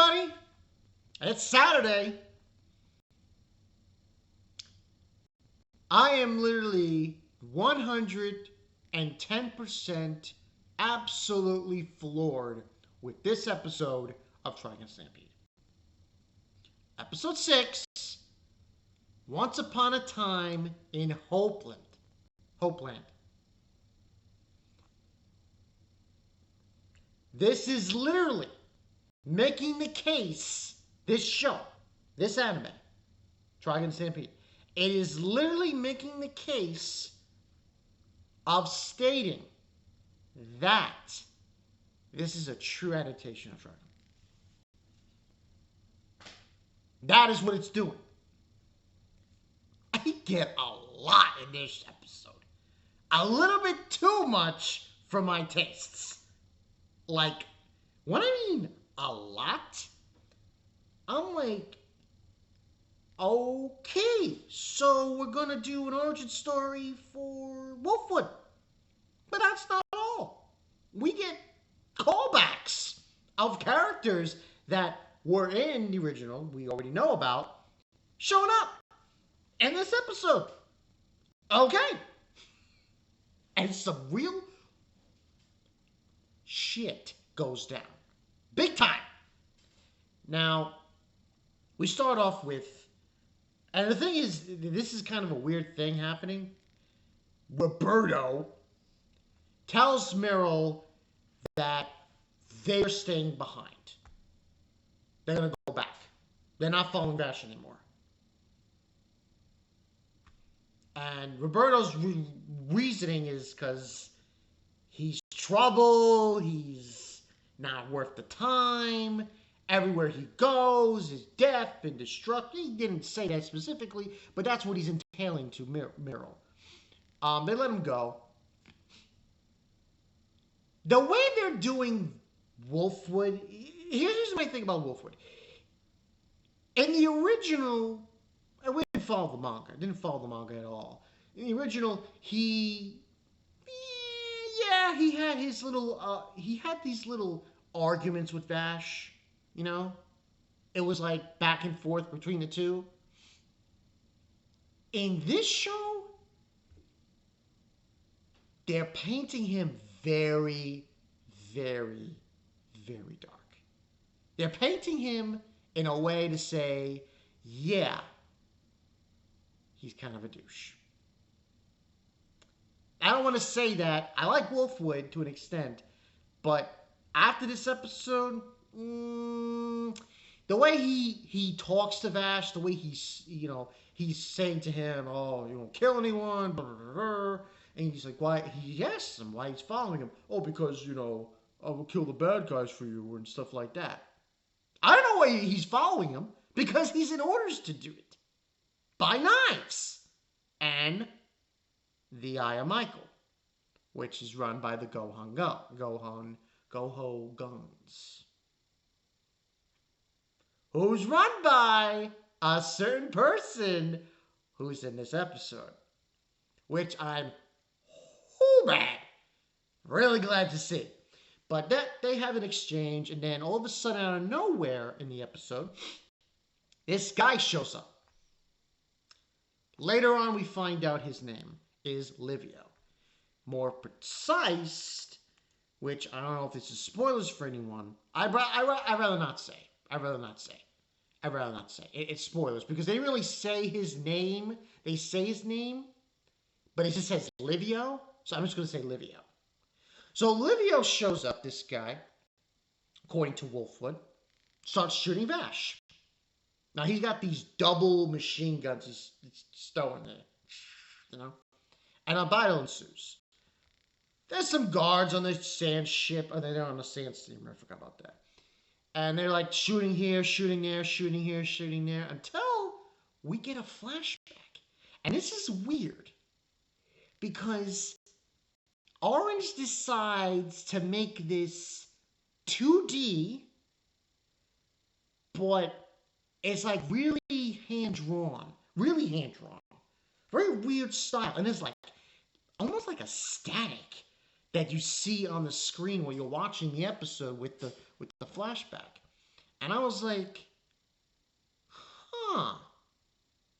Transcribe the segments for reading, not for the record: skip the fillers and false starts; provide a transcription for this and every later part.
everybody. It's Saturday. I am literally 110% absolutely floored with this episode of Trigun Stampede. Episode 6, Once Upon a Time in Hopeland. This is literally making the case, this show, this anime, Trigun Stampede, it is literally making the case of stating that this is a true adaptation of Trigun. That is what it's doing. I get a lot in this episode. A little bit too much for my tastes. Like, when I mean a lot, I'm like, okay, so we're going to do an origin story for Wolfwood. But that's not all. We get callbacks of characters that were in the original, we already know about, showing up in this episode. Okay. And some real shit goes down. Big time. Now, we start off with, and the thing is, this is kind of a weird thing happening. Roberto tells Meryl that they're staying behind. They're going to go back. They're not following Vash anymore. And Roberto's reasoning is because he's trouble, he's not worth the time, everywhere he goes is death and destruction. He didn't say that specifically, but that's what he's entailing to Meryl. They let him go. The way they're doing Wolfwood, here's my thing about Wolfwood. In the original, we didn't follow the manga. Didn't follow the manga at all. In the original, he had his little, he had these little arguments with Vash, you know? It was like back and forth between the two. In this show, they're painting him very, very, very dark. They're painting him in a way to say, yeah, he's kind of a douche. I don't want to say that. I like Wolfwood to an extent, but after this episode, the way he talks to Vash, the way he's saying to him, oh, you won't kill anyone, blah, blah, blah. And he's like, why? He asks him why he's following him. Oh, because, I will kill the bad guys for you and stuff like that. I don't know why he's following him, because he's in orders to do it. By knives. And the Eye of Michael, which is run by the Goho Guns. Who's run by a certain person who's in this episode. Which I'm really glad to see. But they have an exchange, and then all of a sudden, out of nowhere in the episode, this guy shows up. Later on, we find out his name is Livio. More precise, which I don't know if this is spoilers for anyone. I'd rather not say. It's spoilers, because they really say his name. They say his name, but it just says Livio, so I'm just going to say Livio. So Livio shows up, this guy, according to Wolfwood, starts shooting Vash. Now, he's got these double machine guns he's stowing there, and a battle ensues. There's some guards on the sand ship, or they're on the sand steamer, I forgot about that. And they're like shooting here, shooting there, shooting here, shooting there, until we get a flashback. And this is weird, because Orange decides to make this 2D, but it's like really hand-drawn. Very weird style. And it's like almost like a static that you see on the screen while you're watching the episode with the flashback. And I was like, huh,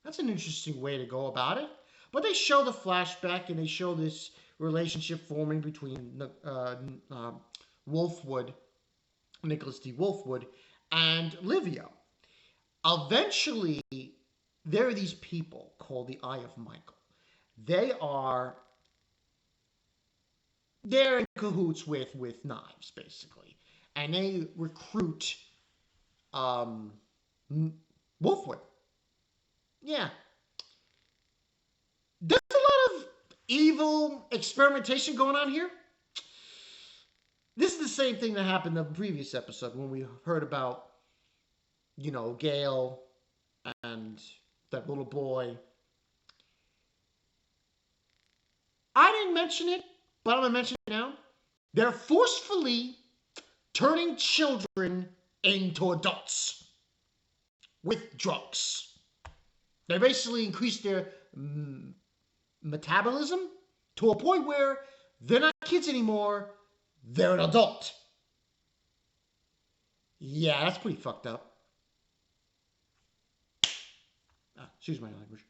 that's an interesting way to go about it. But they show the flashback and they show this relationship forming between Wolfwood, Nicholas D. Wolfwood, and Livio. Eventually, there are these people called the Eye of Michael. They are they're in cahoots with knives, basically, and they recruit um, Wolfwood. Yeah, there's a lot of evil experimentation going on here. This is the same thing that happened in the previous episode when we heard about, Gail and that little boy. I didn't mention it, but I'm going to mention it now. They're forcefully turning children into adults with drugs. They basically increase their metabolism to a point where they're not kids anymore, they're an adult. Yeah, that's pretty fucked up. Excuse my language.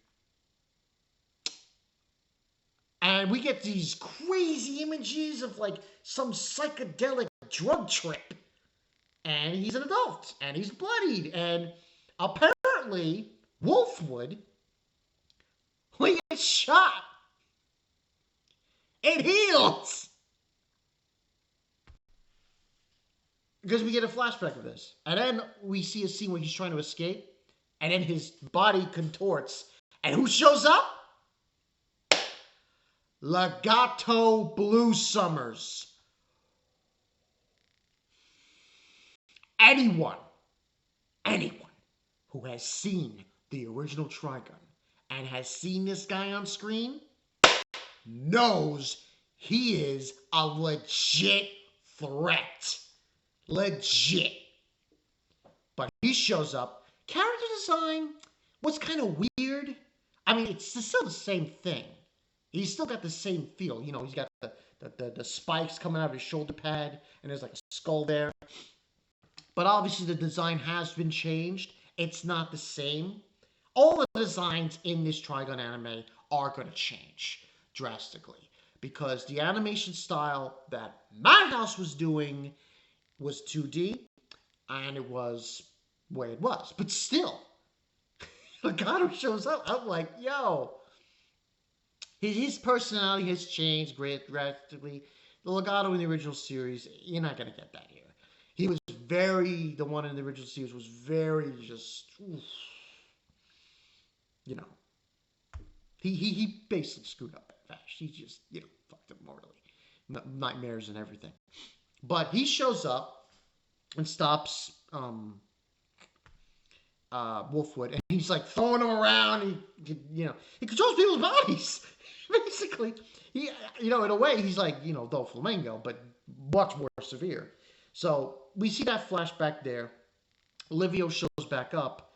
And we get these crazy images of like some psychedelic drug trip. And he's an adult. And he's bloodied. And apparently, Wolfwood, when he gets shot, it heals. Because we get a flashback of this. And then we see a scene where he's trying to escape. And then his body contorts. And who shows up? Legato Blue Summers. Anyone who has seen the original Trigun and has seen this guy on screen knows he is a legit threat. Legit. But he shows up. Character design was kind of weird. I mean, it's still the same thing. He's still got the same feel. He's got the spikes coming out of his shoulder pad, and there's like a skull there. But obviously the design has been changed. It's not the same. All the designs in this Trigun anime are going to change drastically. Because the animation style that Madhouse was doing was 2D, and it was the way it was. But still, Legato shows up. I'm like, yo. His personality has changed drastically. The Legato in the original series, you're not going to get that here. The one in the original series was very just, he basically screwed up Vash. He just, fucked up morally. Nightmares and everything. But he shows up and stops Wolfwood, and he's like throwing him around. He controls people's bodies. Basically, he, in a way, he's like, Doflamingo, but much more severe. So we see that flashback there. Livio shows back up,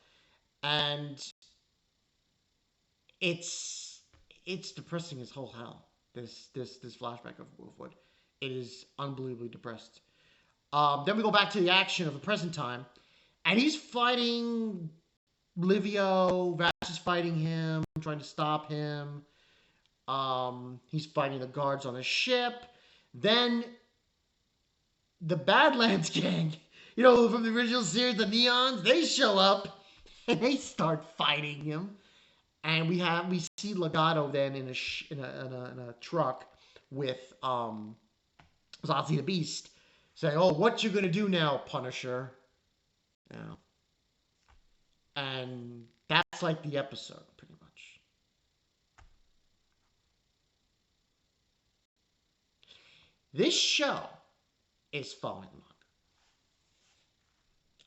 and it's depressing as whole hell. This flashback of Wolfwood, it is unbelievably depressed. Then we go back to the action of the present time, and he's fighting Livio. Vash is fighting him, trying to stop him. He's fighting the guards on the ship. Then the Badlands gang, from the original series, the Neons, they show up and they start fighting him. And we see Legato then in a truck with Zazie the Beast saying, "Oh, what you gonna do now, Punisher?" And that's like the episode, pretty much. This show is falling longer.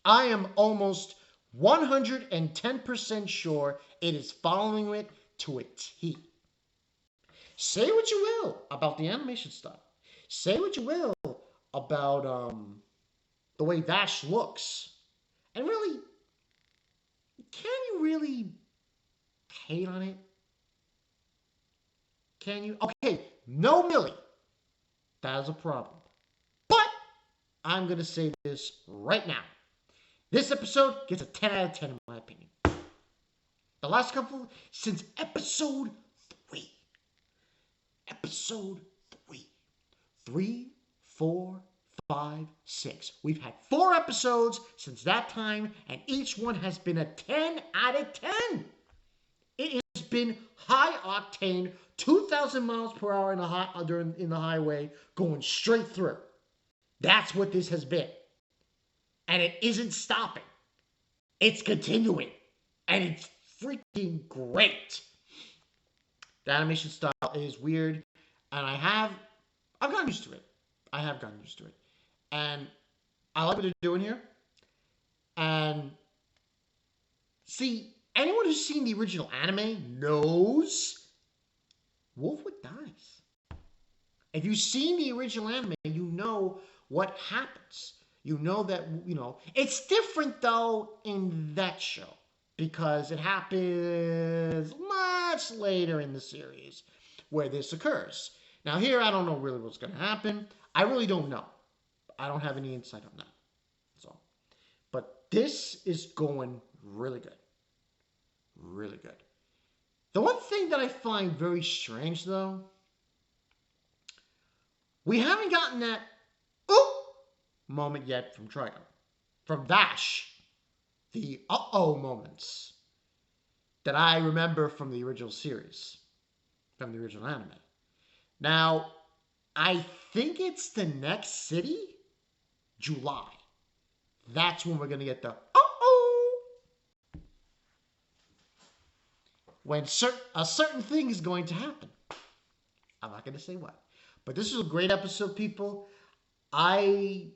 I am almost 110% sure it is following it to a T. Say what you will about the animation style. Say what you will about the way Vash looks. And really, can you really hate on it? Can you? Okay, no Millie. That is a problem. But I'm going to say this right now. This episode gets a 10 out of 10 in my opinion. The last couple, since episode 3. Episode 3. 3, 4, 5, 6. We've had 4 episodes since that time, and each one has been a 10 out of 10. It has been high octane, 2,000 miles per hour in the highway, going straight through. That's what this has been. And it isn't stopping. It's continuing. And it's freaking great. The animation style is weird. And I've gotten used to it. I have gotten used to it. And I like what they're doing here. And see, anyone who's seen the original anime knows Wolfwood dies. If you've seen the original anime, you know what happens. You know that, it's different though in that show because it happens much later in the series where this occurs. Now here, I don't know really what's going to happen. I really don't know. I don't have any insight on that. That's all. But this is going really good. Really good. The one thing that I find very strange though, we haven't gotten that moment yet from Trigun. From Vash. The moments that I remember from the original series. From the original anime. Now, I think it's the next city. July. That's when we're going to get the when a certain thing is going to happen. I'm not going to say what. But this is a great episode, people. And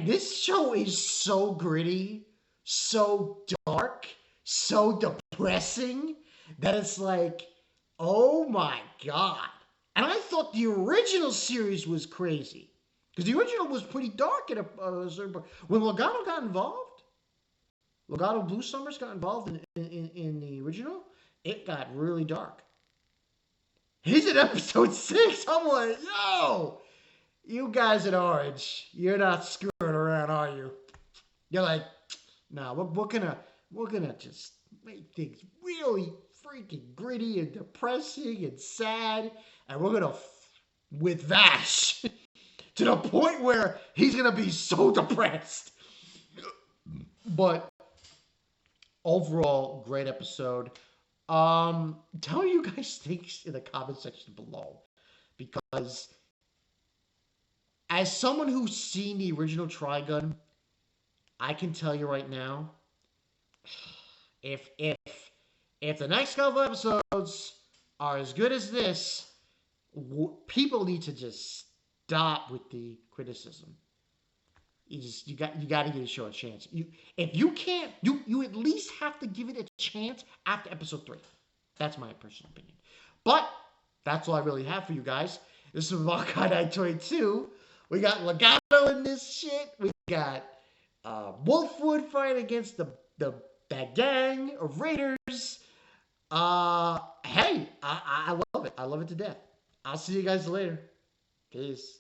this show is so gritty, so dark, so depressing, that it's like, oh my God. And I thought the original series was crazy. Because the original was pretty dark at a certain point. When Legato got involved, Legato Blue Summers got involved in the original, it got really dark. He's in episode 6. I'm like, yo, you guys at Orange, you're not screwing around, are you? You're like, nah, we're gonna just make things really freaking gritty and depressing and sad, and we're gonna with Vash to the point where he's gonna be so depressed. But overall, great episode. Tell me you guys think in the comment section below, because as someone who's seen the original Trigun, I can tell you right now, if the next couple episodes are as good as this, people need to just stop with the criticism. You got to give the show a chance. If you can't, you at least have to give it a chance after episode 3. That's my personal opinion. But that's all I really have for you guys. This is Makai 922. We got Legato in this shit. We got Wolfwood fighting against that gang of raiders. Hey, I love it. I love it to death. I'll see you guys later. Peace.